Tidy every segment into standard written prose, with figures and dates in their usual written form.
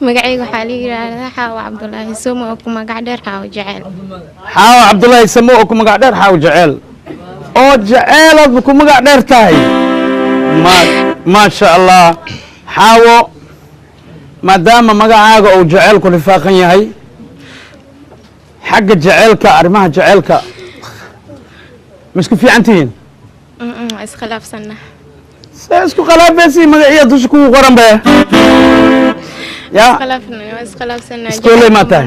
magacayga waxaa la yiraahdaa Xaawo Cabdullaahi Samo oo ku magac dheer Xaawo Jaceyl. Xaawo Cabdullaahi Samo oo ku magac dheer Xaawo Jaceyl. oo jaceyl aad ku magac dheer tahay. ما شاء الله حاو مادام مقعاق أو جعلك رفاقين هاي حق جعلك أرمها جعلك مسك في عنتين اسخلاف سنة اسكو خلاف بس مقعية تشكو قرن به يا اسخلاف سنة اسكولي ما تاي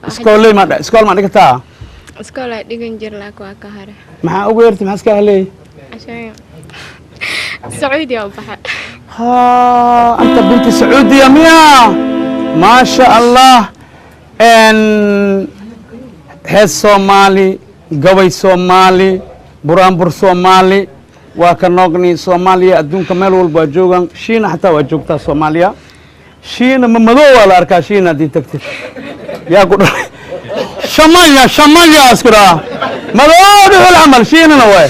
اسكولي ما اسكول ما دكتا اسكولا ديجن جرلاك وكهرة ما أقولت ما اسكها لي عشان سعودي أو بحر ها أنت بنت سعودية ميا ما شاء الله إن هي صومالي قوي صومالي برامبر صومالي وكنوغني صوماليا أدون كمال والباجوغان شينا حتى واجوغتا صوماليا شينا ممدو ولا أركا شينا دي تكتب يا قول شماليا أسكرا مدو العمل شينا نوي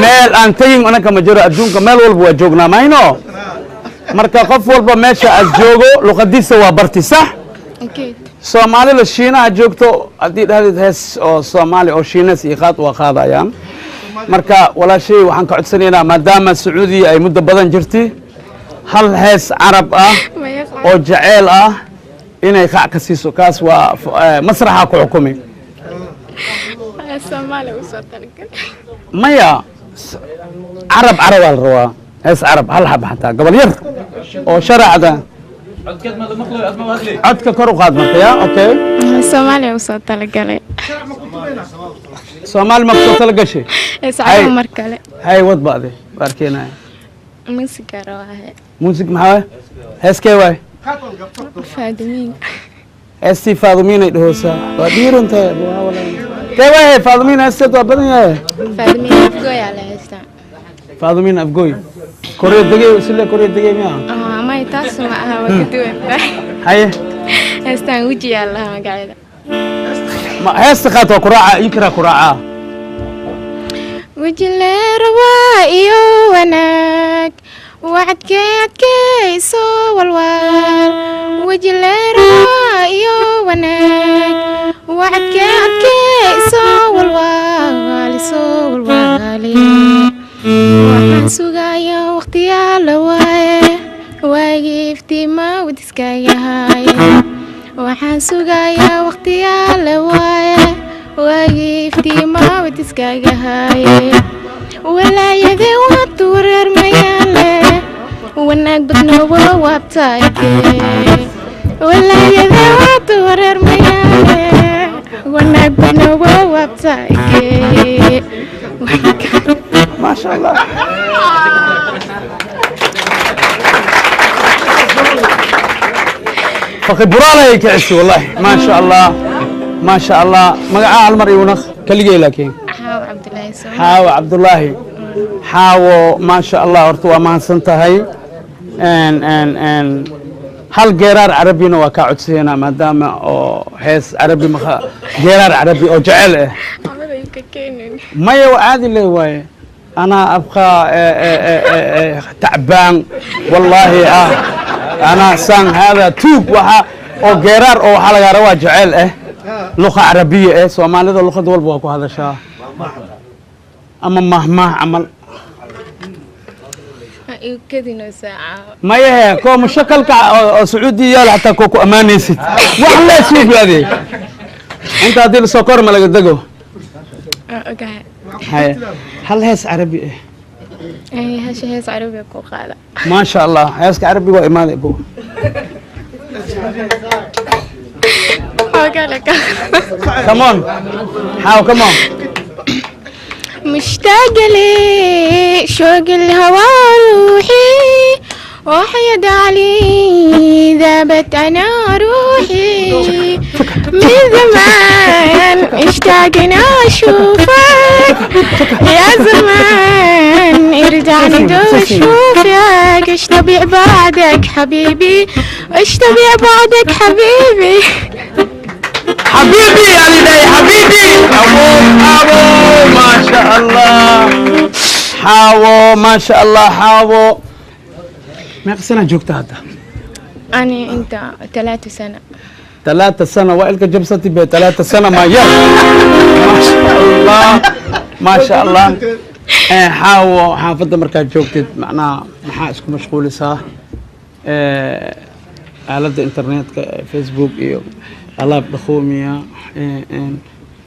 meel aan tagin anaka ma jiro adduunka meel walba waa joognaa mayno marka qof walba meesha aad joogo luqadiisa waa barti sax soomaalida shiinaha joogto haddii dhahdeed hees oo soomaali oo shiinas iyo qaad waa qaadayaan marka walaashay waxaan ka codsanaynaa maadaama sacuudiya ay muddo badan jirtay hal hees carab ah oo jaceyl ah inay qac ka siiso kaas waa masraxa ku xukumi Soomaali u soo talgal maya عرب الروا هس عرب هل حب حتى قبل ير أو شرع ده عدك كرو قاد مرتيا أوكي Soomaali u soo talgalay Soomaali ما بتوصل لقشة اسعى مركله هاي وضع بعض باركينا موسيقى رواه موسيقى معاه هس كيواي فادمين هسي فاضمين يدوسا ودير أنت ولا كيواي فاضمين هسي تو بدنيا فادمين أفقوي على هستا فاضمين أفقوي كوريا دقيقة وسيلة كوريا دقيقة مياه ما يتاسو معها وكدوه هاي هستا وجي الله ما قاعدة ما هسي خاطر كراعة يكره كراعة وجي روائيو وناك وعدك كيسو والوال وجي روائيو وناك وعدك كيسو والوال سو والوالي waxaan sugayaa waqtiyaa la waaye waagii iftiima wadiskayahay waxaan sugayaa waqtiyaa la waaye waagii iftiima wadiskayahay walaayadee waa tuureer mayaale wanaag badna waa waabtaake walaayadee waa tuureer mayaale wanaag badna waa waabtaake ما شاء الله فقي برالة كعسي والله ما شاء الله ما شاء الله مقعها المرء ونخ كلي لكن حاو عبد الله حاو عبد الله حاو ما شاء الله ارتوا ما سنتهي ان هل جرار عربي نوكا عدسينا ما دام او حيس عربي مخا جرار عربي او جعله ما يو عادي اللي هو أنا أبقى تعبان والله أنا سان هذا توب وها أو جرار أو حلقة روا جعل لغة عربية سومالي ذا لغة دول بوكو هذا شا أما مهما عمل يكذنوا ساعة ما هي كو مشكل سعودية حتى كوكو أماني ست وحلا سوق هذه أنت هذه السكر ما لقيت دقو اوكي هاي هل هيس عربي اي هاش هيس عربي كو قاله ما شاء الله هيس عربي وإيمان أبو اوكي لك كمان حاو كمان مشتاق لي شوق الهوى روحي وحيد علي ذابت انا روحي من زمان اشتاقنا اشوفك يا زمان ارجع اشوفك ايش تبيع بعدك حبيبي ايش تبيع بعدك حبيبي حبيبي يعني ده حبيبي ابو ما شاء الله حاو ما شاء الله حاو ما قصنا جوكت هذا أنا أنت 3 سنة 3 سنة وإلك جبستي ب3 سنة ما يا ما شاء الله ما شاء الله حاو حافظة مركز جوكتي معناها محا اسكو مشغول ساه على الانترنت فيسبوك إيو الله بدخوميا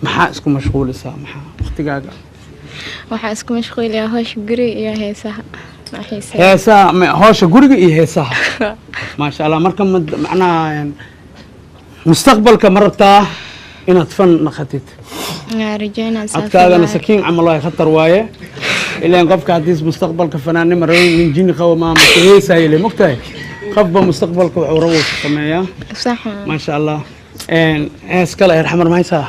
محا اسكو مشغول ساه محا اختقاقا waxaa isku mashquulaya hoosh guri iyo heesaha heesaha hoosha guriga iyo heesaha ما شاء الله مركب معناها مستقبلك مرتاه إن تفن نختيت رجعنا أتكلم أنا سكين عم الله يخطر وايه إلا إن قفك حديث مستقبلك فنان مرين من جيني خو ما مكتويس هاي اللي مكتوي خبى مستقبلك وعروش سمايا صح ما شاء الله إن إسكال يرحمر ما يسا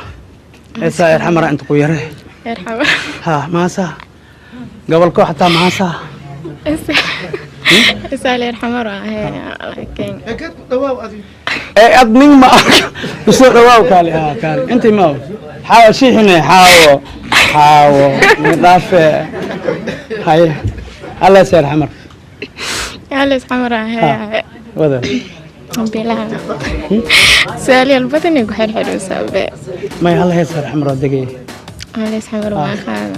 إسا يرحمر أنت قويره يرحمه ها ما سا قبل كو حتى ما سا إسا يرحمه هي لكن ايه ادمين ما بس دواو كالي كالي انت ما حاول شي هنا حاول نضاف هاي الله يسير حمر الله يسحمر هي وذا بلا سالي البطن يقول حلو سابع ما الله يسير حمر دقيقة الله يسحمر ما خان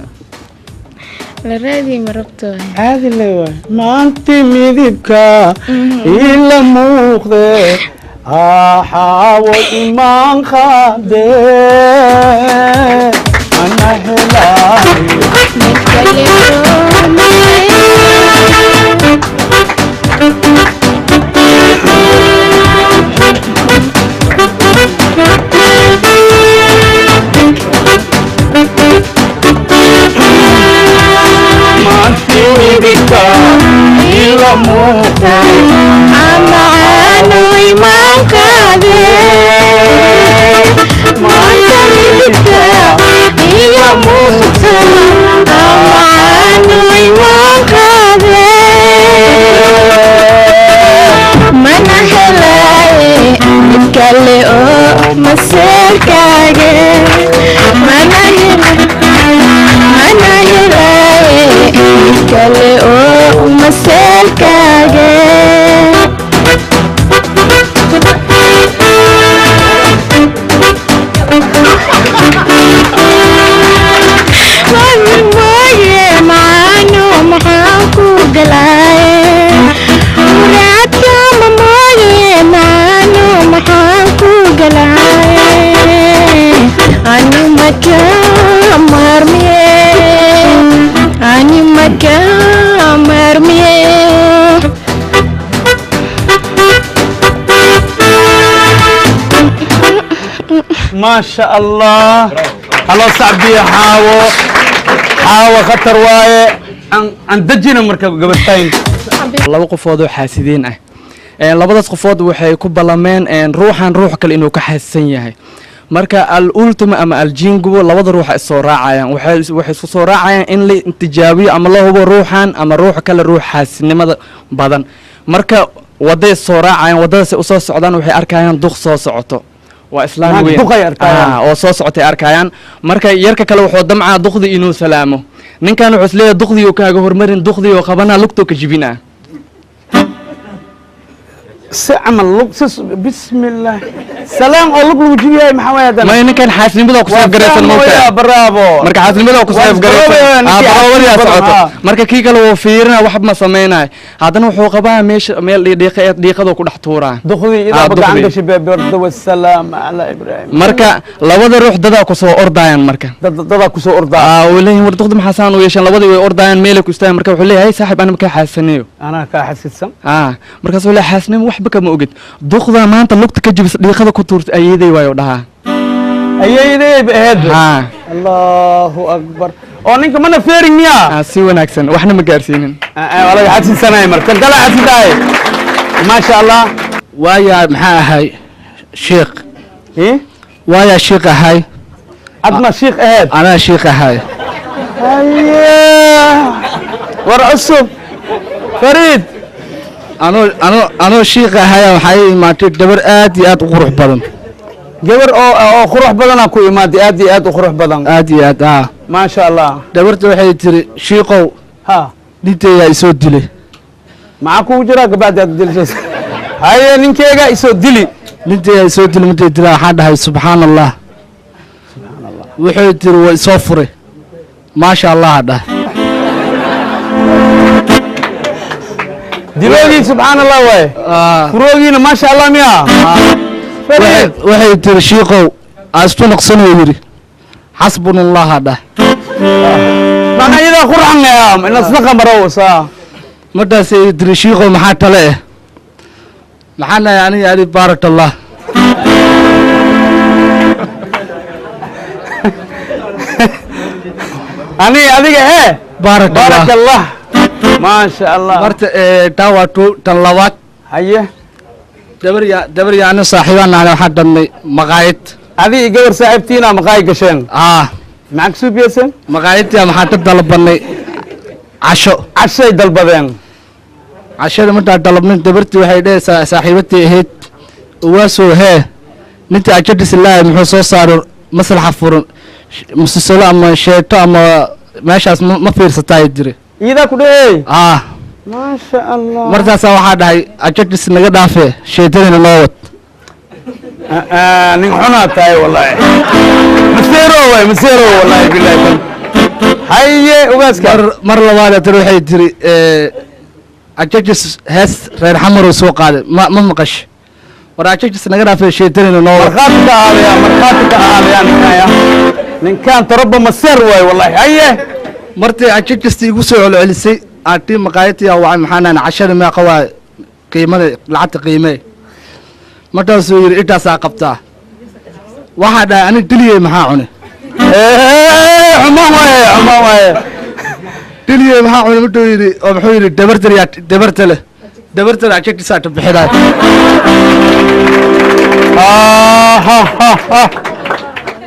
الرادي مربطه هذه اللي هو ما انت ميدبك إلا موخذ حاول إيمان خادي أنا هلاي ما أنت بك إلا موخذ أنا عنو إيمان خادي ما أنت هي موسى أنا عنو إيمان خادي من هلاي نتكلي مسيركاجي من هلاي نتكلي مسيركاجي ما شاء الله الله صعبي حاو خطر واي عن دجنا مركب قبلتين laba qofood oo xaasidiin ah labadaas qofood waxay ku balameen ruuxan ruux kale inuu ka xaasisan yahay marka al ultima ama al jingu labada ruux ay soo raacayaan waxay isku soo raacayaan in la tijaabiyo ama la hubo ruuxan ama ruux kale ruux xaasinimada badan marka waday soo raacayaan wadadaas u soo socdaan waxay arkayaan duq soo socoto waa islaan weyn oo soo socotay arkayaan marka yarka kale wuxuu damcaa duqdi inuu salaamo ninkan wuxuu isleeyahay duqdi uu kaaga hormarin duqdi oo qabana lugto ka jibina سعمل بسم الله سلام الله وجهي محمد ما ينكن حاسين بدو كسب غريسن موقع برافو marka xaasin midoo ku soo غريسن bravo ya socoto marka kii kale oo fiirina wax ma sameynay hadana wuxuu qabaa meel dhiiqado ku dhex tuuraa duqdi ila bagaan gashi beerdo wasalaam ala ibrahim marka labada ruux dada ku soo ordayaan marka dada ku soo ordaa walahi war duqdi maxaa saan u yeeshan labadii way ordayaan meel ku istaan marka wuxuu leeyahay saaxib ana ka xaasinayo ana ka xaasisan markaas wala xaasnimo waxba ma ogid duqda maanta lugta ka jibis dhiiqada ku tuurtay ayeeday waayo dhaha ayeeday baad Allahu akbar oo ninka mana feerin miya si wanaagsan waxna ma gaarsiinin wala xaasisanay marka gala xaasiday ma sha Allah waaya maxaa ahay sheekh waaya sheekh ahay adna sheekh ahayd ana sheekh ahay war cusub Farid أنا شيخ هاي وحي ما تدبر آدي آد قروح بدن جبر أو قروح بدن أكو إمادي آد قروح بدن آدي آد ما شاء الله دبرت وحي تري شيخو ها ديتي يا يسود لي معكو وجرا بعد دلجس haye ninkeyga isoo dili nintii ay soo dili midii dila waxaan dhahay subxaan allah wuxuu tiri waa isoo furay maasha allah dhah diloogii subxaan allah waaye furoogiina maasha allah miya waxay tiri shiikow aastu naqsanoo yidhi xasbunallah dhah mana iyadaa ku raxnaya inasna qamarow saa markaasay tiri shiikow maxaa tale eh maxaan nahay aniga adi baarak allah ani adiga baarak allah maasha allah marta taa waa tan labaad haye dabar yaani saaxiibaan nahay waxaan dhannay maqaayad adi iyo gabar saaxiibtiina maqaayad gasheen maxaa kasoo biyeysen maqaayadtii maxaan ka dalbanay cashay dalbadeen cashada markaa dalabnin dabartii waxay dhehaysaa saaxiibatii ahayd uwaasoo nintii ajadis ilaahay muxuu soo saaray maslaxa furan musisalo ama sheeto ama meeshaas ma fiirsataa jire iidaa ku dhehey maasha allah markaasaa waxaa dhahay ajadis naga dhaafee sheetadina noo wad nin xunaa tahay wallahi maseero wallahi billahi haye ugaaska mar labaad tar waxay tiri ajajis hees reer xamarow soo qaaday ma maqash war ajajis naga dhaafee sheetanina noo markhaati ka aadaya ninkaan tarabba maseer waay wallahi haye martii ajajista igu soo celcelisay aantii maqaayadtii wacay maxaa nahan cashada meeqa waa qiimada lacagta qiimee markaasuu yidhi intaasaa qabtaa waxaa dhahay anig diliyey maxaa cune xumaan waaye diliyey maxaa cune muxuu yidhi oo muxuu yidhi dabartale ajagtisaa ta bixidaay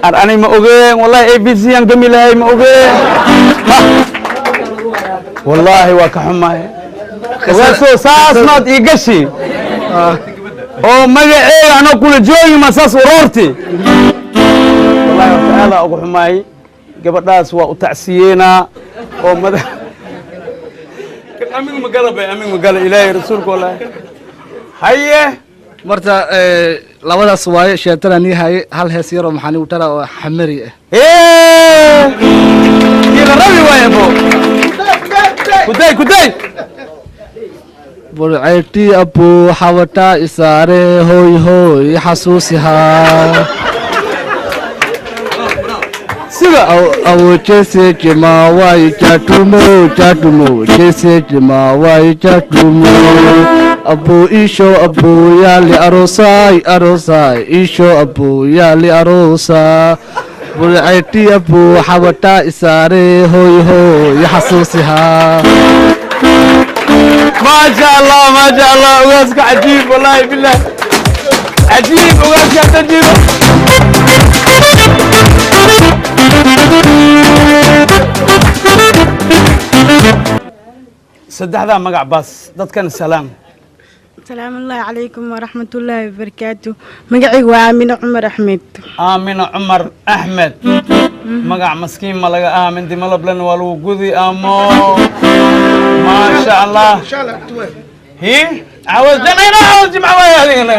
ar ani ma ogeen wallahi abc aan gami lahay ma ogeen wallaahi waa ka xumaay ogaasoo saas maad ii gashi oo magaceega anoo kula joogi ma saas uroorti wallahi horta aadaa ugu xumaay gabadhaas waa u tacsiyeenaa oo amigu magala ilaahay rasuulka wallahi haye marta labadaas waaye sheetana nii haye hal hees yaroo maxaa nigu tala oo xamari ah rabi waaye bo kuday burcayti abu xawata isaare hoy xasuusihaa sida awojese jema way jatumo jese jema way jatumo abu isho abu yali arosai isho abu yali arosa burcayti abu xawata isaare hoy xasuusihaa ما شاء الله أغاسك عجيب والله بالله عجيب أغاسك عجيب صدح ذا مقع باس ضدكن السلام السلام الله عليكم ورحمة الله وبركاته مقعي وآمنة عمر أحمد آمنة عمر أحمد مقع مسكين ملقى آمن دي ملبلن والو قذي آمو ما شاء الله هي عاوز جنينا عاوز جمع ويا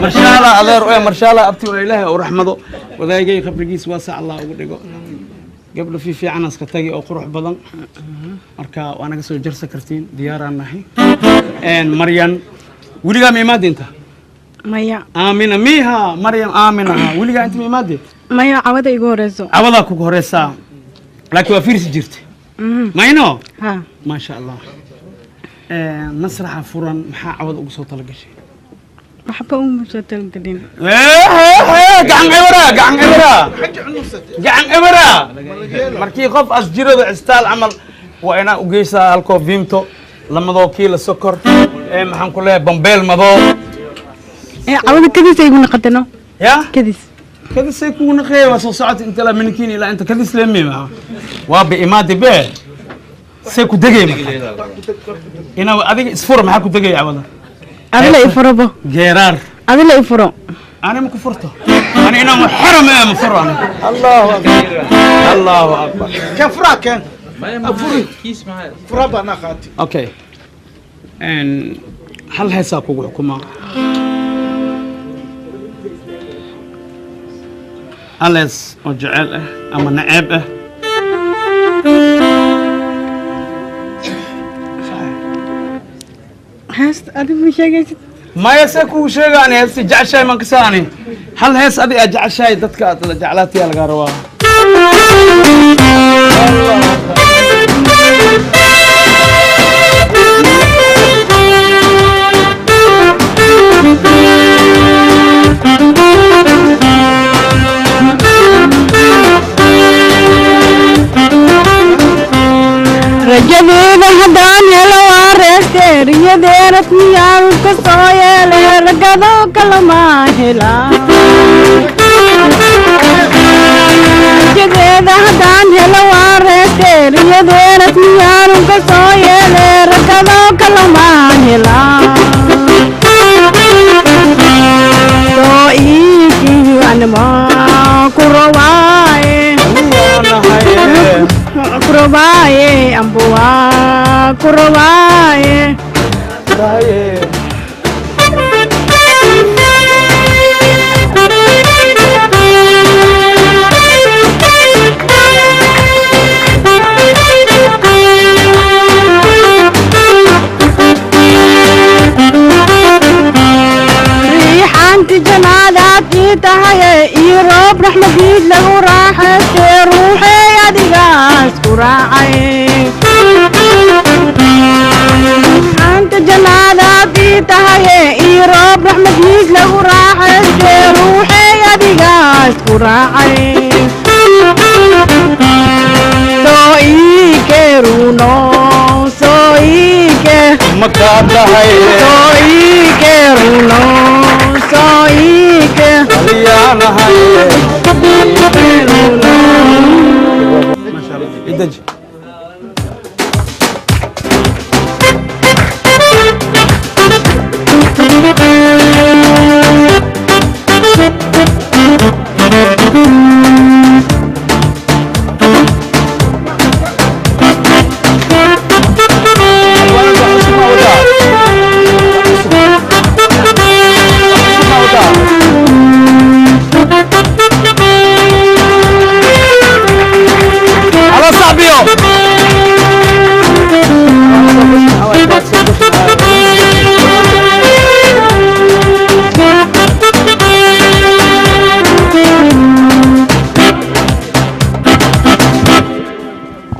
ما شاء الله أذير ما شاء الله أبتي وإلهي ورحمته وذا جاي خبرقيس واسع الله وقدقو قبل في عناس كتاجي أو قروح بدن مركا وأنا قصو جرسة كرتين ديارة النحي إن مريم ولقى ميماد أنت مايا آمنة ميها مريم آمنة ولقى أنت ميماد مايا عوضة يقورزو عوضة كوكوريسا لكن وفيرس جرت ما ينو ها ما شاء الله مسرح فرن محا عوض أقصو طلق شيء محبة مسوة القديم قعن إبرة مركي قف أسجره استال عمل وأنا أقيسها هالكو فيمتو لما ذو كيلو سكر محن كلها بمبيل مضو عوضة كديس يقولنا قدنا يا كديس سيكون خير وصوصات انت لا منكين الى انت كديس لمي معه وابي إمادي به سيكو دقي انا اديك اسفور معاكو دقي عوضة هذا لا يفربه جيرار هذا لا يفرو انا ما كفرته انا هنا محرم يا مفر انا الله اكبر كفرا كان افري كيس معايا فرابا انا خاتي اوكي ان هل هيساكو حكومة أليس وجعله أما نعبه هست أدي مش جاي ما يسكو شيء يعني هسه جعل شيء من كساني هل هيس أدي أجعل شيء دتك جعلاتي على الجروة رجبينا هدان يلو عرستير يديرت ميال كسوية لرقضو كلما هلا رجبينا هدان يلو عرستير يديرت ميال كسوية لرقضو كلما هلا تو إيكي وانما كرواي Kurobaye ambuwa kurobaye riixanti janaadaadii tahaye iyo roob raxmadiid lagu raaxaystee ruuxey adigaas ku raacay riixanta janaadaadii tahaye iyo roob raxmadiid lagu raaxaystee ruuxey adigaas ku raacay soo iike ruuno soo iike soo iike ruuno soo iike ما شاء الله يدج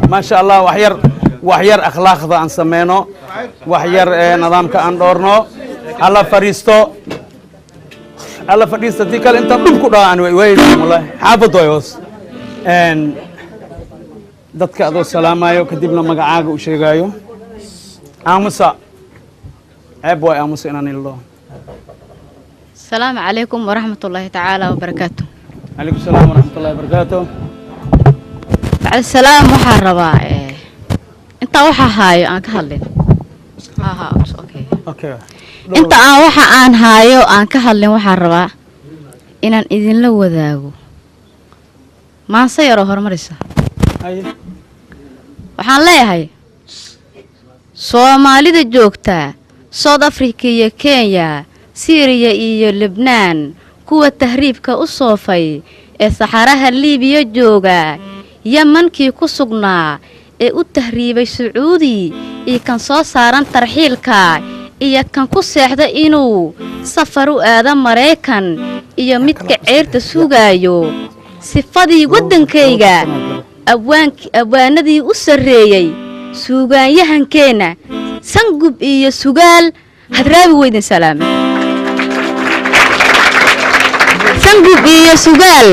ما شاء الله وحير أخلاق ذا أن سمينه وحير نظام كأن دورنه الله فريستو تيكال أنت بكرة عن وين والله حافظ ويوس إن دتك أدو السلام عليكم كدبنا مقعاق وشيء أمسا أبوي أمسا إنني الله السلام عليكم ورحمة الله تعالى وبركاته. عليكم السلام ورحمة الله وبركاته. بعد السلام محربا انت وحا هايو انك هالين اوكي انت وحا ان هايو انك هالين وحربا inaan idin la wadaago maanse yaro hormarisa waxaan leeyahay Soomaalida joogta South Africa iyo Kenya Syria iyo Lebanon kuwa tahriibka u soofay ee saxaraha Liibiya jooga Yamankii ku sugnaa ee u tahriibay Sacuudi iyo kan soo saaran tarxiilka iyo kan ku seexda inuu safar u aado Mareykan iyo midka ceerta suugaayo sifadii wadankayga abwaanadii u sareeyay suugaanyahankeena sangub iyo sugaal hadraabi weydin salaamay sangub iyo sugaal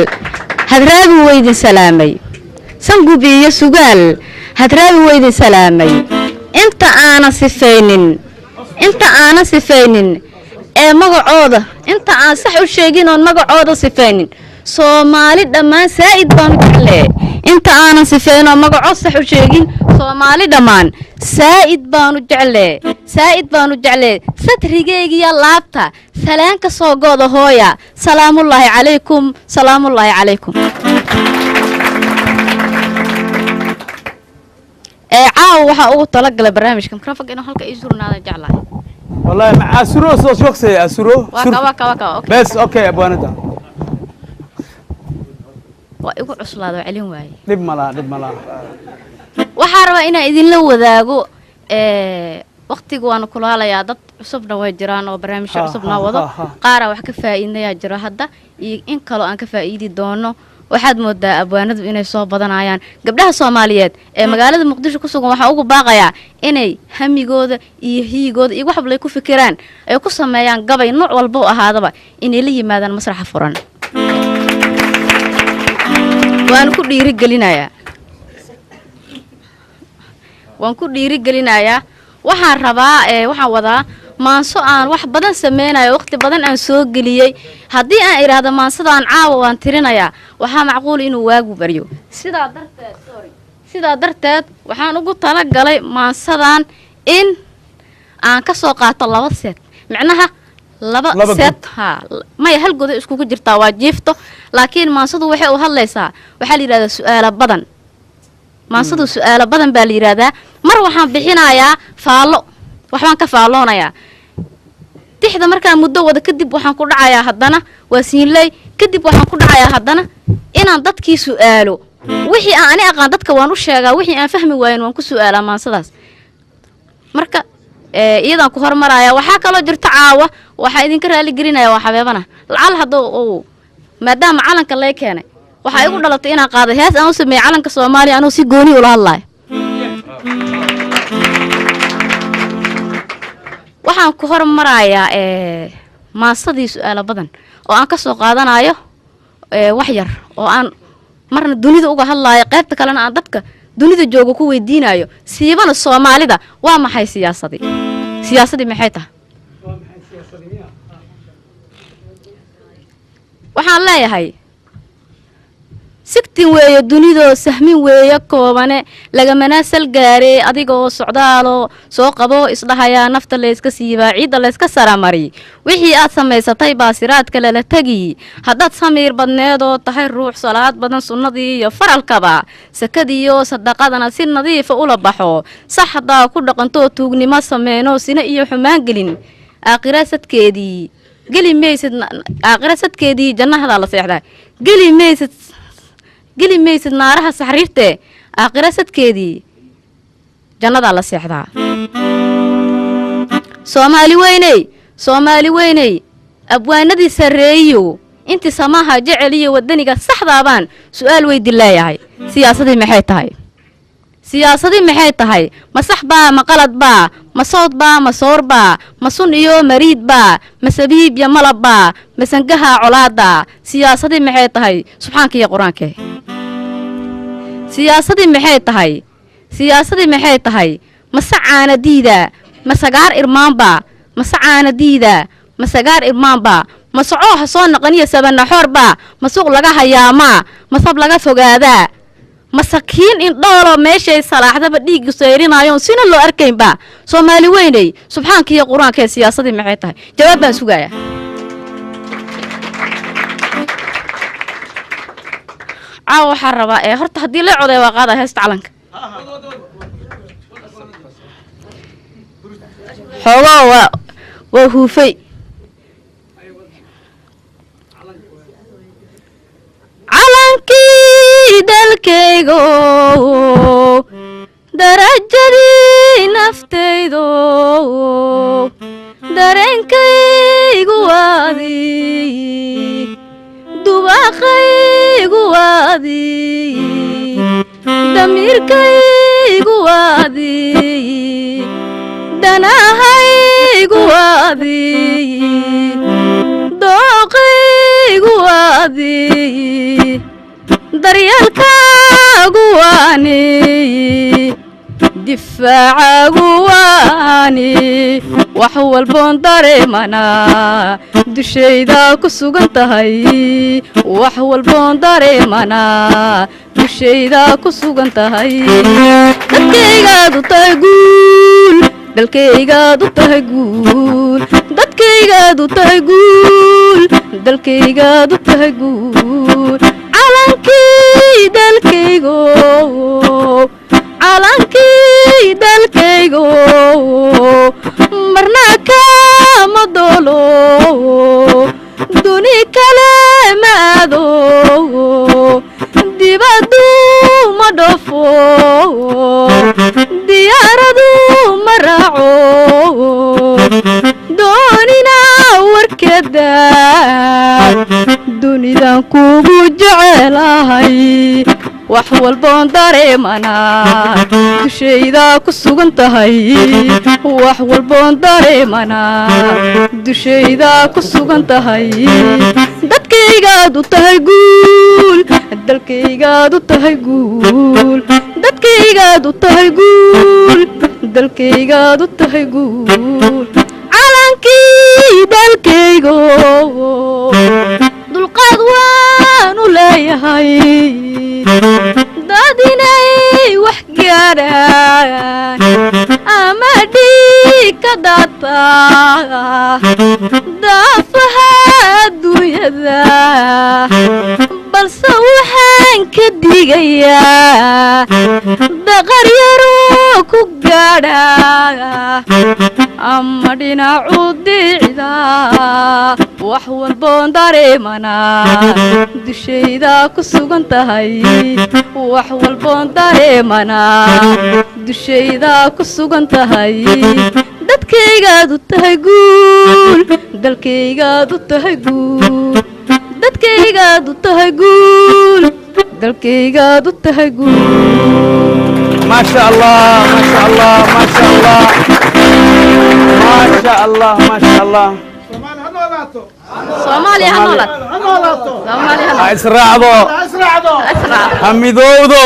hadraabi weydin salaamay sangub iyo sugaal hadraabi weydin salaamay inta aanan sifaynin ee magacooda inta aan sax u sheegin oo magacooda sifaynin Soomaali dhamaan saa'id baan jeclay inta aanan sifaynin oo magaco sax u sheegin Soomaali dhamaan saa'id baan jeclay satrigeyga laabta salaanka soo gooda hooya salaamullaahi calaykum caaw waxa ugu talagalay barnaamijka mikrofon inuu halka ii surnaada jeclahay والله مع أسرو صوت شخصي أسرو waka okay بس أوكي أبو أنا waa igu cuslaado celin waaye دب ملا waxaan rabaa inaan idinla wadaago waqtigu waan kulaalayaa dad cusubna way jiraan oo barnaamijyo cusubna wado qaar wax ka faa'iideeyaa jiro hadda iyo in kale aan ka faa'iidi doono waxaad moodaa abwaanadu inay soo badanayaan gabdhaha Soomaaliyeed ee magaalada Muqdisho ku sugan waxa ugu baaqayaa inay hamigooda iyo hiigooda iyo waxba ku fikiraan ay ku sameeyaan gabay nooc walba oo ahaadaba inay la yimaadaan masraxa furan waan ku dhiirigelinayaa waxaan rabaa waxaan wadaa maanso aan wax badan sameynayo waqti badan aan soo geliyay haddii aan iraahdo maansadaan caawa waan tirinayaa waxaa macquul inuu waagu baryo sidaa darteed waxaan ugu talagalay maansadaan in aan ka soo qaato 2 set macnaha laba set may hal god isku jirtaa waa jiifto laakiin maansadu waxay u hadlaysaa waxa la yiraahdaa su'aalo badan maansadu su'aalo badan baa la yiraahdaa mar waxaan bixinayaa faalo waxaan ka faaloonayaa tixda markaan muddo wada kadib waxaan ku dhacayaa haddana waa siinlay kadib waxaan ku dhacayaa haddana inaan dadkii su'aalo wixii aan aqaan dadka waan u sheegaa wixii aan fahmi waayeen waan ku su'aalaa maansadaas marka iyadaan ku hormaraya waxa kala jirta caawa waxa idinka raali gelinaya waa xabeebana lacal hadoo maadaama calanka lay keenay waxa igu dhalatay inaan qaado hees aan u sameeyay calanka Soomaaliya anoo si gooni u la hadlayo waxaan ku hormarayaa maasadii su'aalo badan oo aan ka soo qaadanayo wax yar oo aan marna dunida uga hadlayo qaybta kalena aan dadka dunida jooga ku weydiinayo siibana Soomaalida waa maxay siyaasadii maxay tahay waxaan leeyahay sigtin weeye dunidoo sahmin weeye koobane lagamana sal gaaree adigoo socdaalo soo qabo isdhahayaa nafta la iska siibaa ciidda la iska saramari wixii aad samaysatay baasiraadka lala tagi haddaad samiir badneedoo tahay ruux salaad badan sunnadii iyo faralkaba sakadiiyo sadaqadana si nadiifa ula baxo sax haddaa ku dhaqantoo tuugnimo sameyno sina iyo xumaan gelin aakhirasadkeedii geli maysid aakhirasadkeedii jannada la seexdaa geli maysid naaraha saxriirte aakhirasadkeedii jannada la seexdaa Soomaali weynay abwaanadii sareeyo intii samaha jecel iyo wadaniga saxdaabaan su'aal weydii leeyahay siyaasadii maxay tahay ma sax baa ma qalad baa ma sood baa ma soor baa ma sun iyo mariid baa ma sabiib iyo malab baa ma sangaha colaada siyaasadii maxay tahay subxaanka iyo quraanka siyaasadii maxay tahay ma sacaana diida ma sagaar irmaanba ma sacaana diida ma sagaar irmaanba ma socoo ha soo naqaniya sabana xorba ma suuq laga hayaama ma sab laga fogaadaa masakiin in dhoolo meeshay salaaxdaba dhiig seerinayo sina loo arkaynba Soomaali weynay subxaanka iyo quraanka siyaasadii maxay tahay jawaab baan sugayaa waxaan rabaa horta haddii la coday waa qaada heesta calanka xoogaa waa huufay calankii dalkaygo darajadii naftaydo dareenkaygu waadii dubaqaygu waadii damiirkaygu waadii danahaygu waadii dooqaygu waadii daryeelkaagu waani difaacagu waani wax walboon dareemanaa dushayda ku sugan tahay wax walboon dareemanaa dushayda ku sugan tahay dadkaygaadu tahay guul dalkaygaadu tahay guul dadkaygaadu tahay guul dalkaygaadu tahay guul calankii dalkaygo calankii dalkaygo marna ka doolo duni kale ma aado dibaddu ma dhofo diyaaradu ma raaco doonina warkeeda dunidan kugu jecelahay wax walboon dareemanaa dushayda ku sugan tahay wax walboon dareemanaa dushayda ku sugan tahay dadkaygaad u tahay guul dalkaygaad u tahay guul dadkaygaad u tahay guul dalkaygaad u tahay guul calankii dalkaygo dulqaad waan u leeyahay dad inay wax gaadhaan ama dhiig ka daataa daafaha adduunyada balse waxaan ka digayaa daqar yaroo ku gaadha ama dhinacu diicda wax walboon dareemanaa dushayda ku sugan tahay wax walboon dareemanaa dushayda ku sugan tahay dadkaygaad u tahay guul dalkaygaad u tahay guul dadkaygaad u tahay guul dalkaygaad u tahay guul ما شاء الله ما شاء الله ما شاء الله ما شاء الله ما شاء الله Soomaaliya ha noolaato Soomaaliya ha اسرعدو noolaato حميدودو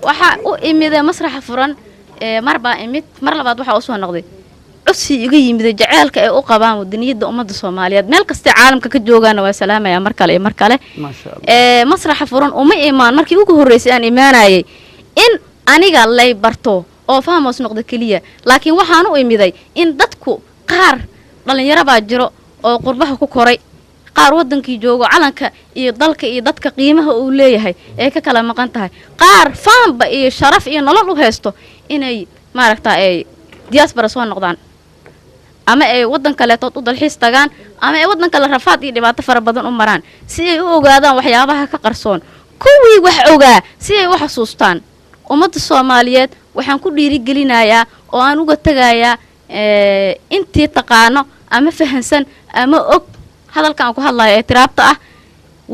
waxa u imid masraxa furan mar baa imid mar labaad waxa uu soo noqday cusii iga yimid jaceelka ay u qabaan wadaniyada ummadda Soomaaliyeed meel kasta caalamka ka joogaana waa salaamaya mar kale mar kale ما شاء الله masraxa furan uma iimaan markii ugu horeysay aan iimaanayay in aniga lay barto oo fahmoos noqdo kaliya laakiin waxaan u imiday in dadku qaar dhalinyaro baa jiro oo qurbaha ku koray qaar wadankii joogo calanka iyo dalka iyo dadka qiimaha uu leeyahay ee ka kala maqan tahay qaar faanba iyo sharaf iyo nolol u haysto inay maaragtaa ay diaspora soo noqdaan ama ay wadan kale tood u dalxiis tagaan ama ay wadan kale rafaad iyo dhibaato fara badan u maraan si ay u ogaadaan waxyaabaha ka qarsoon kuwii wax ogaa si ay u xasuustaan ummadda Soomaaliyeed waxaan ku dhiirigelinayaa oo aan uga tagayaa intii taqaano ama fahansan ama og hadalkan ku hadlayo ee tiraabta ah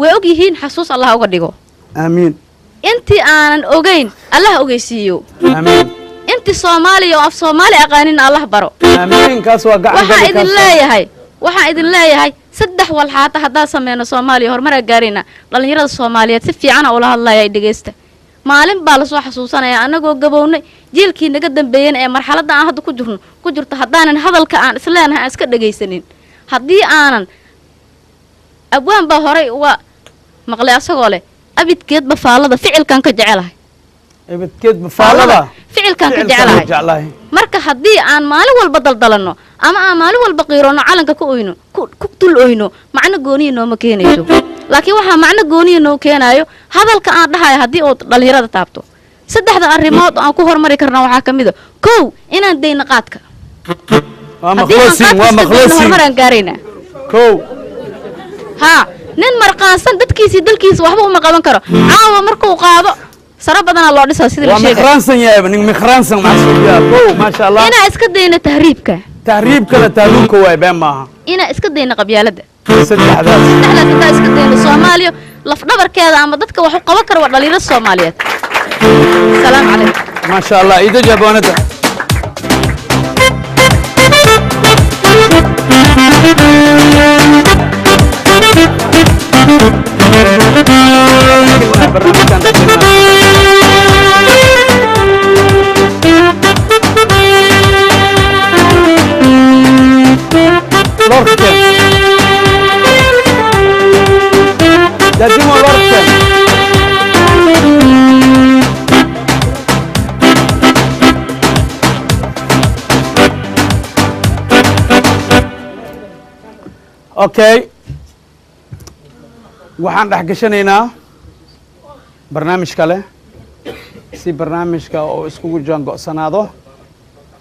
way og yihiin xasuus Allah uga dhigo امين intii aanan ogeyn Allah ogeysiiyo امين intii Soomaaliya oo af Soomaali aqaanin Allah baro امين كاس وقع waxaan idin leeyahay saddex walxaata hadaa sameeyno Soomaaliya horumar gaarina dhalinyarada Soomaaliyeed si fiican oo la hadlayay dhageysta maalin baa la soo xasuusanaya anagoo gabownay jiilkii naga dambeeyeen ee marxaladda aan hadda ku jirto hadaanan hadalka aan isleenahay iska dhageysanin hadii aanan abwaan ba horay waa maqlay asagoo leh abidkeed ba faalada ficilkan ka jecelahay abidkeed ba faalada ficilkan ka jecelahay marka hadii aan maalin walba daldalano ama aan maalin walba qiiroono calanka ku oyno ku tul oyno macna gooniyo nooma keenayso laakiin waxa macna gooniyo noo keenayo hadalka aan dhahay hadii oo dhalinyarada taabto saddexda arrimood aan ku hormari karna waxa kamid ah kow inaan deyna qaadka waa maqloosin hormaran gaarina kow ha nin marqaansan dadkiisa dalkiisa waxba uma qaban karo caawa markuu qaado sara badana loo dhisaa sida la sheegay waa maqraansan yahay nin maqraansan maxsuubiya kow ma sha Allah ina iska deyna tahriibka la taaluunka way been maaha ina iska deyna qabyaalada saddexdaas iska deyna Soomaaliya laf dhabarkeeda ama dadka wax u qaban karo waa dhalinyarada Soomaaliyeed salaam calaykum ma sha Allah ida jabanada Okay waxaan dhex gashanaynaa barnaamij kale si barnaamijka oo iskugu jaan go'sanaado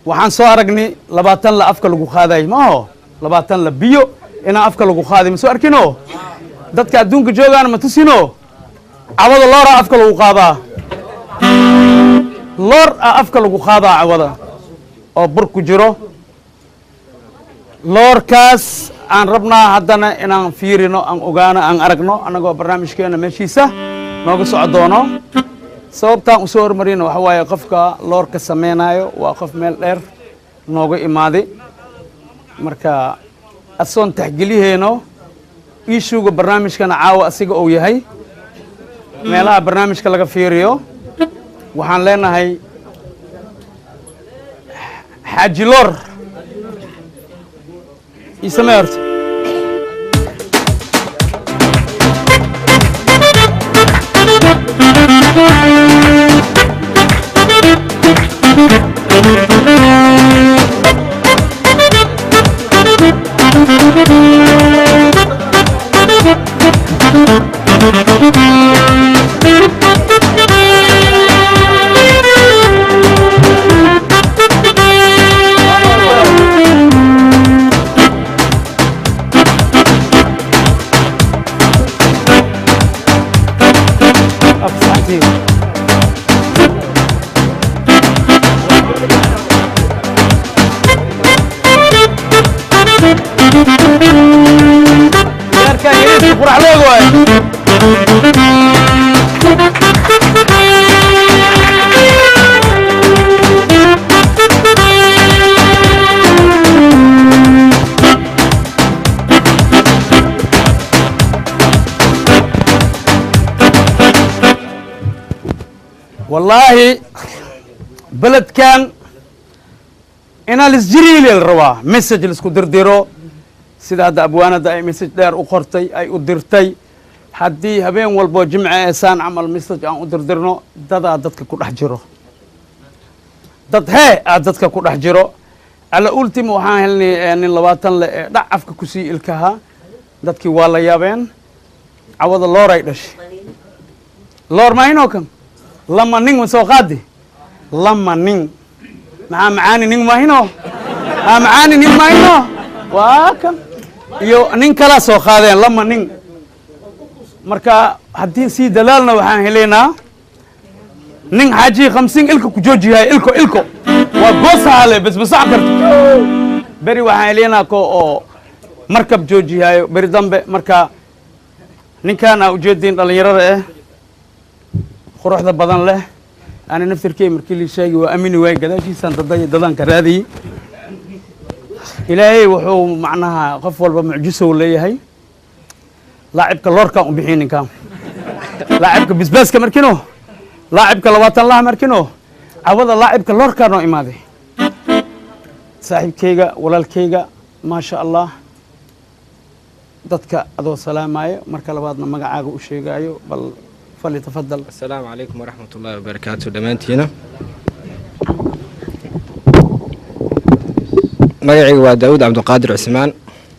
waxaan soo aragnay 20 la afka lagu qaaday maaho 20 la biyo inaa afka lagu qaaday ma soo arkino dadka adduunka joogaan ma tusino cawada loora afka lagu qaadaa loor afka lagu qaadaa cawada oo bur ku jiro loorkaas aan rabnaa haddana inaan fiirino aan ogaano aan aragno annagoo barnaamijkeena meeshiisa nooga soco doono sababtaan usoo hormarino waxa waaye qofka loorka samaynayo waa qof meel dheer nooga imaaday marka asoon taxgeliyahayno iishuuga barnaamijkana caawa asiga uu yahay meelaha barnaamijka laga fiiriyo waxaan leenahay xaaji loor ii samee horta والله بلد كان انا الاسجريل الروا مسج لسكو درديرو سيدا هذا ابوانا دا مسج دير اقرتي اي ادرتي حدي هبين والبو جمعه اسان عمل مسج ان ادردرنو ددا ددك ku dhex jiro dad he dadka ku dhex jiro ala ultimo waxaan helnay nin 20 la dhac afka ku sii ilkaha dadkii waa la yaabeen awada looray dhashay loor ma inoo kan lama nin soo qaadi lama nin macaani nin ma hino macaani nin ma hino waa kan iyo nin kala soo qaadeen lama nin marka haddii si dalaalna waxaan heleynaa nin xaaji 50 ilka ku joojiyaa ilko waa goosaale bas karto beri waxaan heleynaa ko oo markab joojiyaayo beri dambe marka ninkan aa ujeedin dhalinyarada quruxda badan leh ana naftirkay markii la sheegay waa amini way gadaashiisan dadanka raadiyay ilaahay wuxuu macnaha qof walba mucjiso leeyahay laacibka loorka u bixin ninkan laacibka bisbaaska markino laacibka 20 lah markino awada laacibka loorka noo imaaday saaxiibkayga walaalkayga ma sha Allah dadka adoo salaamayo marka labaadna magacaaga u sheegayo bal فليتفضل. السلام عليكم ورحمة الله وبركاته دمانتينا مقعي وداود عبد القادر عثمان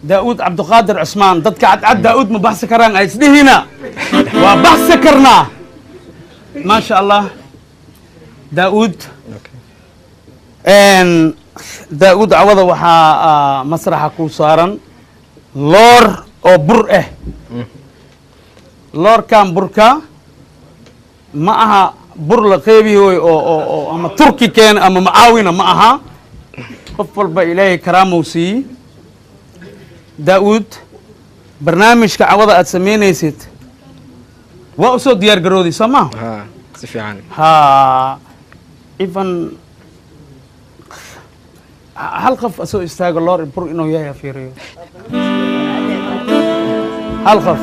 داود عبد القادر عثمان ضدك عد داود مبحث كران ايسدي هنا وبحث كرنا ما شاء الله داود ان داود عوض وحا مسرح كوسارا لور او بر لور كان بركا ما أها بر لقيبي أو أما تركي كان أما معاونة ما أها قفل بإلهي كرامه وسي داود برنامج كعوضة أتسمينه يسيت وأسو ديار قرودي سما ها سفي عني ها إيفن هل خف أسو استاق الله البر إنه يا فيريو هل خف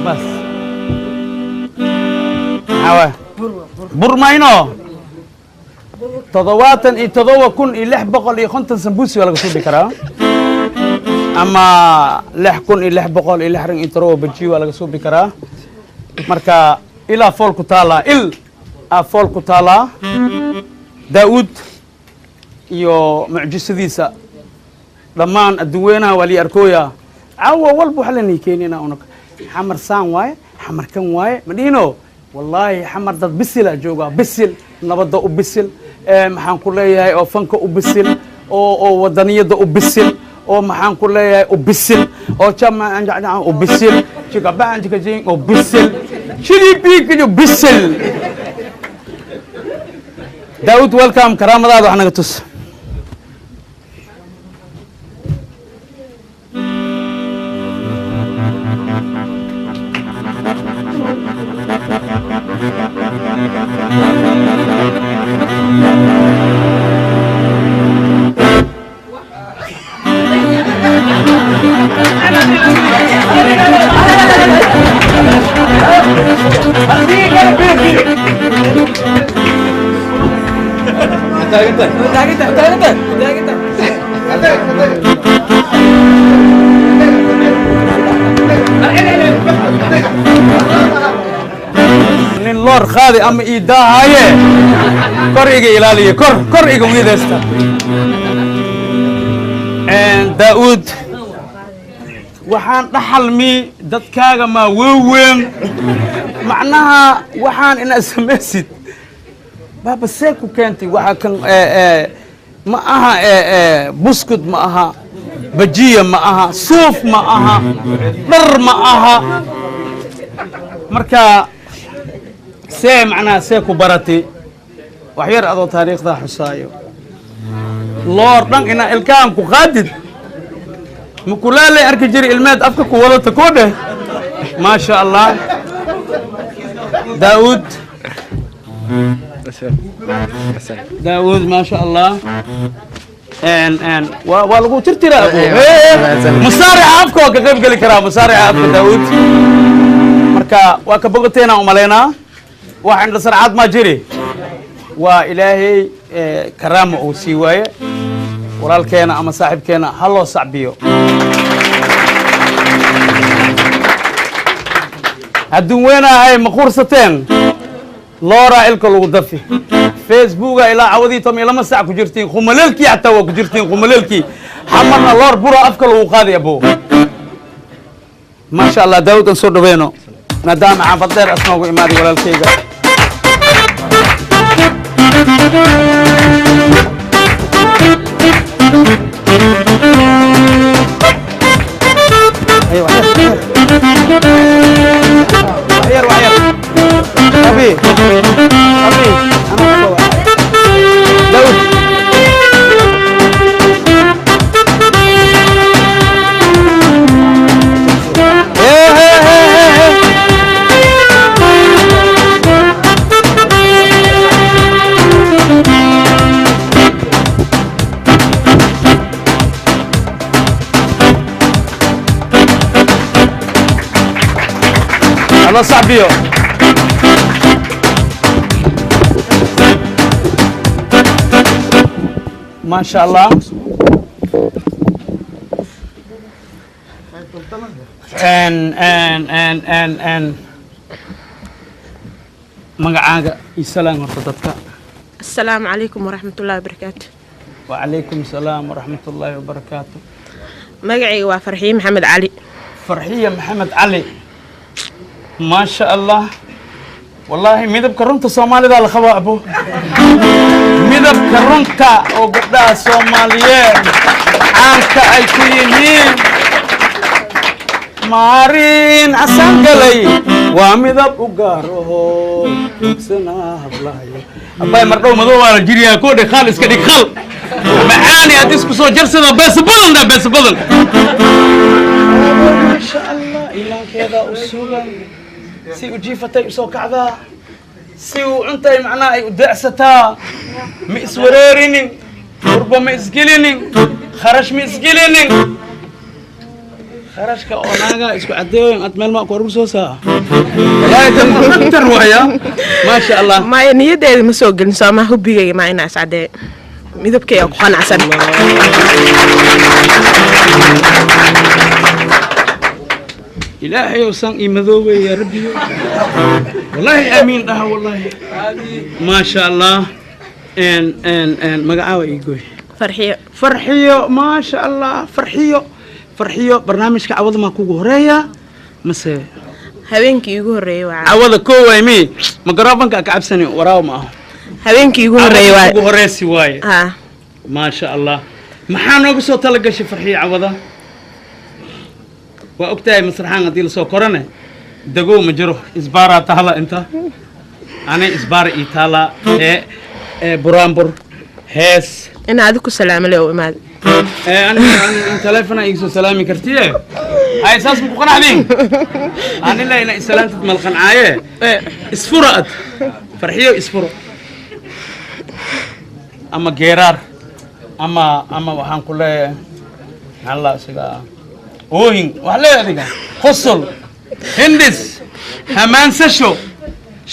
بس حوا بر ماينو تضواتن تضوى كن إلح بقل يخنتن سمبوسي ولا قصود بكرا أما لح كن إلح بقل إلح رن إنترو بجي ولا قصود بكرا مركا إلى فول كتالا فول كتالا داود يو معجزة لما الدوينة ولي أركويا عوا والبو حلني كينينا أونك حمر سان واي حمر كان واي مدينو والله حمر ضد بسل جوجا بسل نبض وبسل محن كلها أو فنك وبسل أو وطنية وبسل أو محن كلها وبسل أو كم عن وبسل شيء بعد شيء جين وبسل شيء بيك وبسل داود ويلكم كرام الله وحنا قطس nin loor qaadi ama ii daahaye kor iga ilaaliye kor iga wiidaysta daa'uud waxaan dhaxalmi dadkaaga maa weyn macnaha waxaan inaad samaysid baaba see ku keentay waxa kan ma aha buskud ma aha bajiya ma aha suuf ma aha dhar ma aha marka see macnaha see ku baratay wax yar adoo taariikhda xusaayo loor dhan ina ilkaan ku qaadid مكولالي أركي جري الماد أفكك ولا تكوده ما شاء الله داود ما شاء الله ان والغو ترترى مصارع أفكو كيف قال كرام مصارع أفكو داود مركا وكبغتينا ومالينا وعند سرعات ما جري وإلهي كرامه وسيوايه walaalkeena ama saaxiibkeena ha loo sacbiyo adduun weynahay ma quursateen loora ilka lagu dafi facebooka ilaa cawadii tom ilama sac ku jirtiin khumaleelkii xataa waa ku jirtiin khumaleelkii xamarna loor buro afka lagu qaadi abo ma sha allah daawud aan soo dhaweeno maadaama xaafad dheer asnoogu imaadi walaalkeyga ايوه وحير ابي انا داود الله صعبيو ما شاء الله ان مقعاقة السلام ورحمة السلام عليكم ورحمة الله وبركاته. وعليكم السلام ورحمة الله وبركاته. مقعي وفرحية محمد علي. فرحية محمد علي ما شاء الله والله ميدب كرنت الصومالي ذا الخوا أبو ميدب كرنت وقدا الصومالية عنك أي كينين مارين عسان قلي وميدب وقاره وكسنا هبلاي أباي مرقو مدو على جريا كودي خالص كدي خل معاني أديسكو سو جرسنا بس بلن ده بس بلن ما شاء الله إلا كذا أسولا سي وجيفتي وسو كعبا سي وعنتي معناه ودعستا مئس وريريني قربو مئس قليني خرش مئس قليني خرش كأوناغا اسكو عديوين أتمال ما كورو سوسا لا يتمكن ويا ما شاء الله ما نيدي مسوق نسامة هبي ما يناس عدي ميدبكي أو قانا عسل إلهي وسان إمذوبي يا ربي والله آمين ده والله ما شاء الله ان مقعاوة يقول فرحية ما شاء الله فرحية برنامج كعوض ما كوكو هرية مساء habeenkii igu horeeyay waa عوضة كوي مي مقربنك أكعبسني وراو معه habeenkii igu horeeyay waa ugu horeysi waaye ها ما شاء الله maxaa nooga soo talagashay farxiye cawada waa ogtahay masraxaan haddii lasoo korane dagow ma jiro isbaaraa taala inta anay isbaara ii taala ee buraanbur hees ina adigu salaamo leh oo imaad ani teleefona iga soo salaami kartiye ay saas ku qanacdin ani la ina islaantad malqancaaye isfuraad farxiyo isfuro ama geeraar ama waxaan ku leeyahay Allah isaga oohin wax leeyahay adiga qosol hindis hamaansasho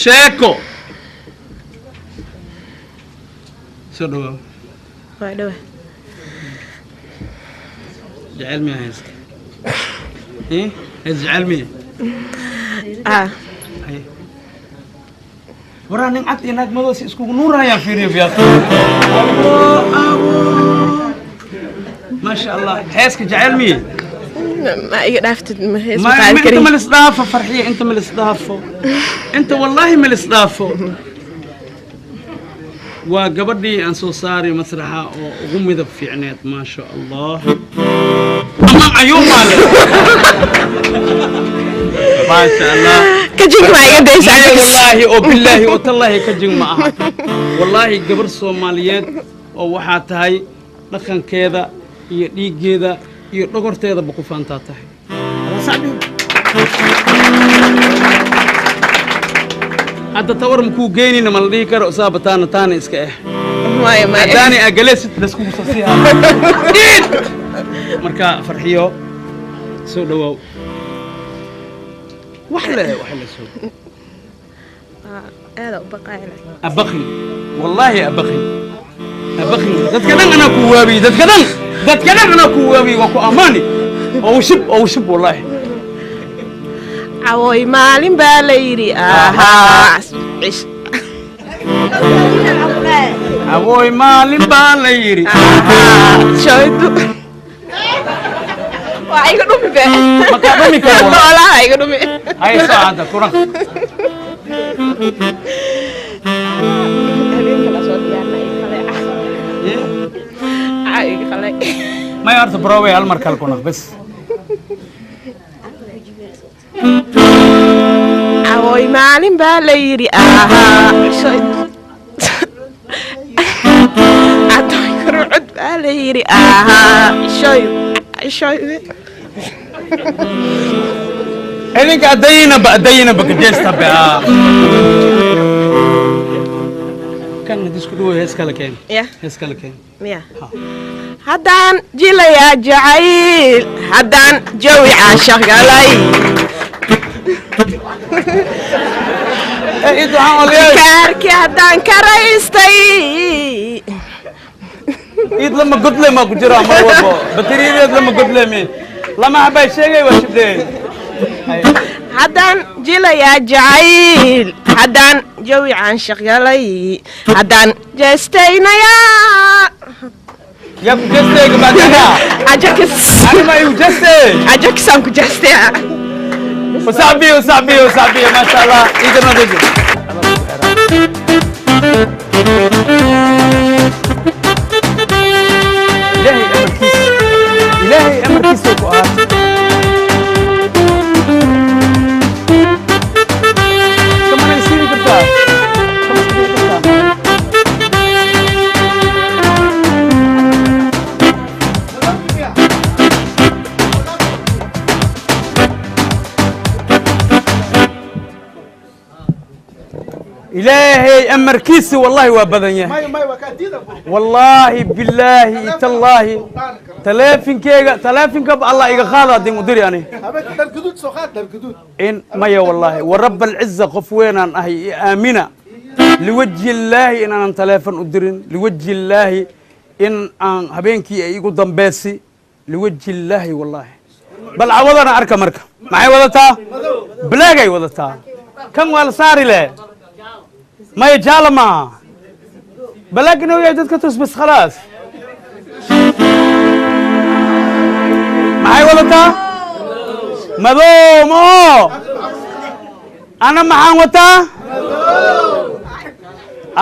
sheeko soo dhawaad waa dhawa jacayl miyaa haysta jacayl miya waraa nin cad iyo naag madow si iskugu nuurayaan fiiriyo fiyaaq ما شاء الله حيسك جعل مين ما يقدافت ما هي ما انت من الاصدافه فرحيه انت من الاصدافه انت والله من الاصدافه وقبضي ان سو صاري مسرحه وغمض في عنيت ما شاء الله امام عيون مالك ما شاء الله كجيك ما يقديش والله وبالله وتالله كجيك معها والله قبر الصوماليات oo waxa tahay dhaqankeeda iyo dhiigeeda iyo dhogorteeda ba ku faantaa tahay hadda tawar ma ku geynina ma la dhigi karo saabataana taana iska ما daani agaleesid lasku sasiha marka farxiyo soo dhawow wax la soo هذا بقايل abaqin wallahi abaqin abaqin dadkadan ana ku waabi dadkadan ana ku waabi waa ku amaani oo shib wallahi عوي مالين باليري آها awooy maalin baa la yiri شايدو وايغو دومي به ma ka dhumi karo والله ايغو دومي hay saacada kuran ما يعرف براوي هالمر كالكونا بس عوي مالين باليري آها شايدو عطاي كرعد باليري آها شايدو إنك أدينا بكجيستا بها كان ديسكو هيسكالا كين يا هيسكالا كين يا هدان جيلا يا جعيل هدان جوي عاشق علي إيه ده عمل إيه كاركي هدان كرايستي إيه لما قلت له ما كجرا ما هو بتريد لما قلت له مين لما حبى شيء وشبدين هدان جيلا يا جعيل هدان جوي عاشق علي هدان جستينا يا كجستي كبعدها أجاكس أنا ما يوجستي أجاكس أنكو جستي وصعبي ما شاء الله إذا ما تجي إلهي أمر كيس وقعات كمان يصير كرتاح إلهي أمر كيسي والله وابدنيا والله بالله تالله تلافين كب الله يغخاذ دي مديري أنا إن ما يا والله ورب العزة خفوينا أهي آمنة لوجه الله إن أنا تلافن أدرين لوجه الله إن هبينكي يقول دمباسي لوجه الله والله بل عوضنا أركا مركا معي وضتا بلاقي وضتا كم والصاري له ما يجعل ما بلاقي هو يعدد كتوس بس خلاص معي ولا تا مذوم أنا معان وتا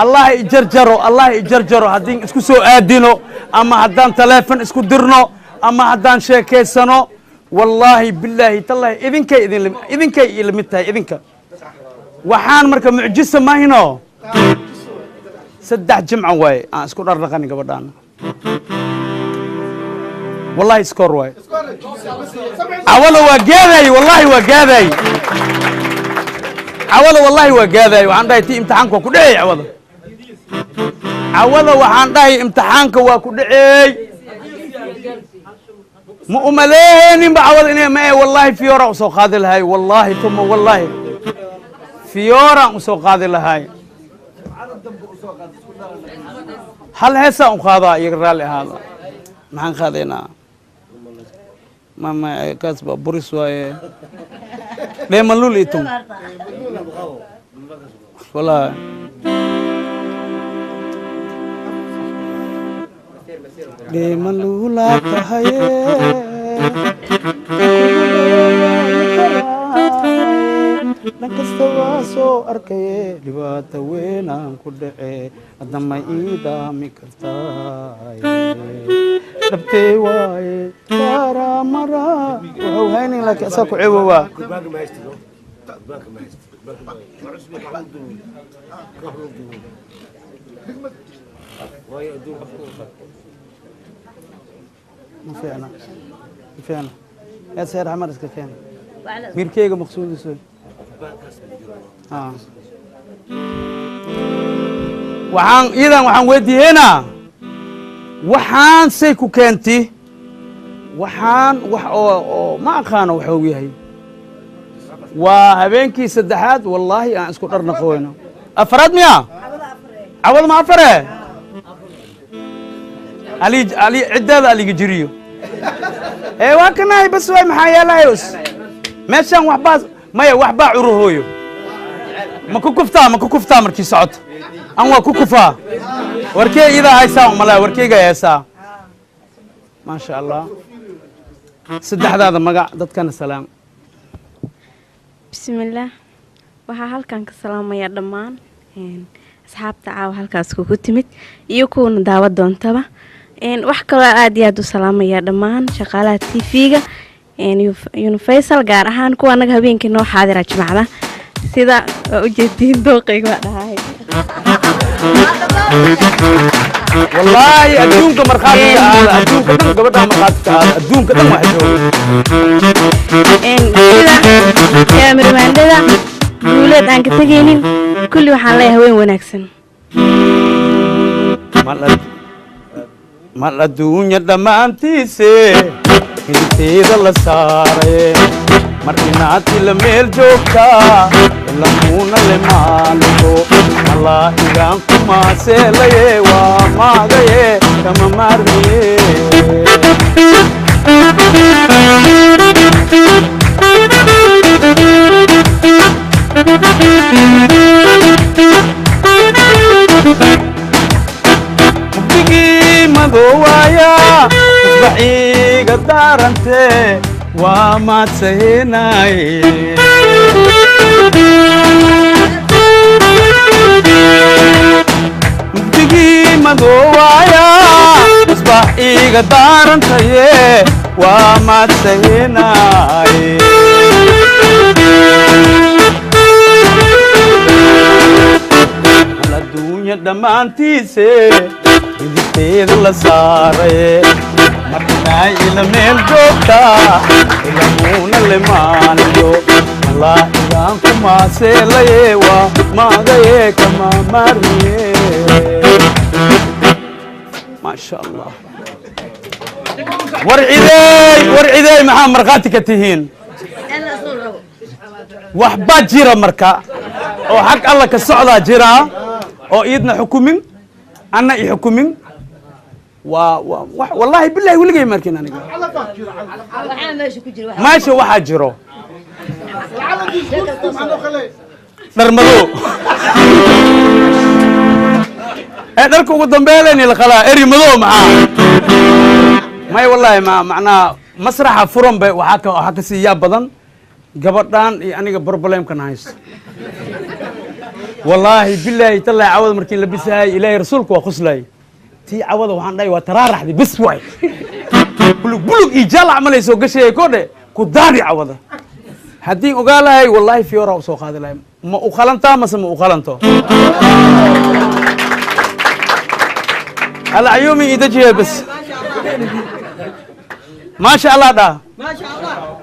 الله يجرجرو الله يجرجرو هدين اسكو سو آدينو أما هدان تلافن اسكو درنو أما هدان شيكي سنو والله بالله تالله إذن كي إلمتها إذن كي وحان مركب معجزة ما هنا سدح جمعة واي اسكو رغاني قبردان والله سكور واي عوضه وقاذي والله وقاذي عوضه والله وقاذي وعن داي امتحانك وكدعي عوضه وعن داي امتحانك وكدعي مؤملين بعوض إني ما والله فيورا وسوق هذه الهاي والله ثم والله فيورا وسوق هذه الهاي هل هسه وخاضا يقرا لي هذا ما خاذينا ما كسب بوريس واي لما لوليتم والله لما لولا تهي لكستوا سو أركي لبات وينا كدعي أدم إيدا مكرتاي دبتي واي ترى مرا وهو هيني لك أساكو عووا ما في أنا يا سير عمر اسكتين ميركيغا مقصود يسوي waxaan iidan waxaan weydiiyeena waxaan say ku keenti waxaan wax oo ma aqaano waxa uu yahay waa habeenkii saddexaad wallahi aan isku dharna qoyno afraad miya awal ma afare ali ciddada aliga jiriyo waa kanahay bas way maxaa yeelaayos meeshan waxbaa maya waxbaa curuhooyo ma ku kuftaa markii socoto an waa ku kufaa warkee idaa haysaa umalaa warkeyga heesaa maasha allah saddexdaada magac dadkana salaam bismillaah waxaa halkan ka salaamayaa dhammaan asxaabta caawa halkaas kugu timid iyo kuwana daawa doontaba wax kaloo aad iyo aad u salaamayaa dhammaan shaqaalaha tv-ga universal gaar ahaan kuwa anaga habeenkii noo xaadira jimacda sida waa u jeediin dooqayga waa dhahay والله أدونك مرخاتك هذا أدونك دم قبضها مرخاتك هذا أدونك دم واحد كذا يا مرمان ده ولاد عنك تجينين كل واحد الله هوين ونكسن ما الدنيا دم أنتيسه إنتي الله سارة مريناتي لميل جوكا لمونا لمالكو الله إيرانكم ما سيلي وما غيه كما مريه مبتقي مدوايا اصبحي قدار انت وما تسهيناي مبتقي مدوايا اصبحي قدار انت وما تسهيناي على الدنيا دمانتيسي بديتيد الله ساري مرتاي إلى ميل جوكا إلى مونا لمانيو الله إذانكم ما سيلي وما غيه كما مريه ما شاء الله ورعيدي محا مرقاتك تهين وحبات جيرا مركا oo xaq alla ka socda jira oo idna xukumin anna i xukumin wallahi billahi wligay markin aniga maasha waxa jiro darmado dharka ugu dambeeyay la khala eri mado maxaa may wallahi ma macna masraxa furan bay waxa ka siya badan gabadhaan iyo aniga problemkan haysto wallaahi bilaahi tallaahi cawada markii la bisaayay ilaahay rasuulku waa qoslaayay tii cawada waxaan dhahay waa taraaraxdi bis waay bulug bulug iyo jaal camalay soo gashayay kodhe ku daadi cawada haddii ogaa lahay wallaahi fiyoora u soo qaadi lahay ma u qalantaa mase ma u qalanto العيومي يدجي بس ما شاء الله ده ما شاء الله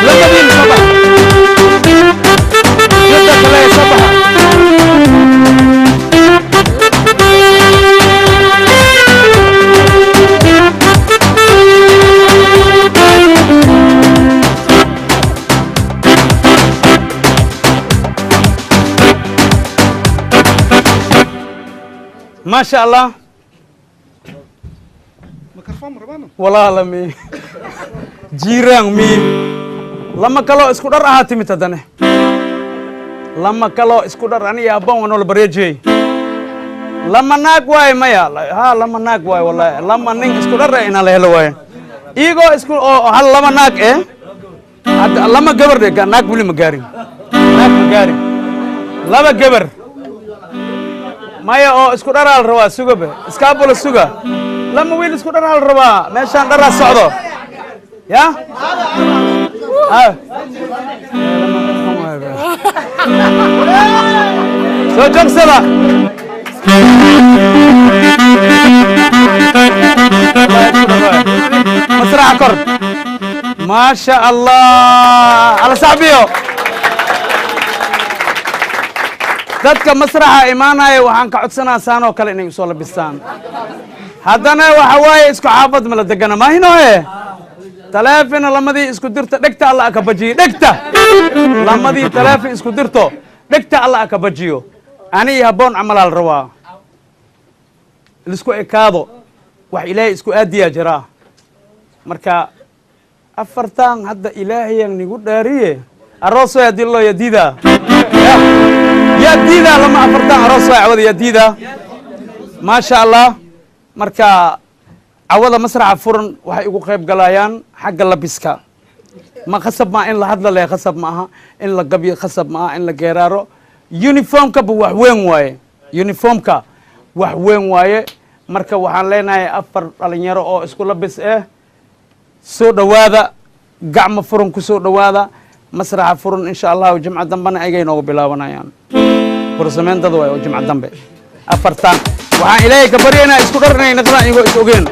لما دين صباح جدا كلا صباح ما شاء الله والله لمي جيران مي لما كلو اسكودر اهاتي متدنه لما كلو اسكودر اني ابون ونول بريجي لما ناق واي مايا ها لما ناق واي والله لما نين اسكودر ان له هلو واي ايغو اسكو هل لما ناق لما جبر دي ناق بلي مغاري ناق مغاري لما جبر maya oo isku dharaal rabaa sugabe iskaabula suga lama wiil isku dharaal rabaa meeshaan dharaa socdo ya soo joogsada masraxa kor maasha allah ala saaxibiyo dadka masraxa imaanaya waxaan ka codsanaa saan oo kale inay u soo labistaan haddana waxa waaye isku xaafad ma la degana maahinoe taleefina lamadii isku dirto dhegta alla aka bajiyo dhegta lamadii taleefin isku dirto dhegta alla aka bajiyo ani habboon camalaa la rabaa lisku ekaado wax ilaahay isku aadiyaa jiraa marka afartan hadda ilaahayaan nigu dhaariye aroosoy haddii loo yadiida يديدا لما أفرتان عروسة عوض يديدا ما شاء الله مركا عوض مسرح فرن وحي يقول خيب قلايان حق اللبسكا ما خسب ما إن لحد لا خسب معها إن لقبي خسب معها إن لقيرارو يونيفورم كا بوحوين واي يونيفورم كا وحوين واي مركا وحان لينا أفر على أو اسكو لبس سو دوادا قعم فرن كسو دوادا مسرح فرن إن شاء الله وجمعة دنبنا أيجي نوغو بلاونا يعني برسمين تدوي وجمعة دنبه أفرتان وحان إلهي كبرينا اسكو درنا نقرأ يقول اسوغين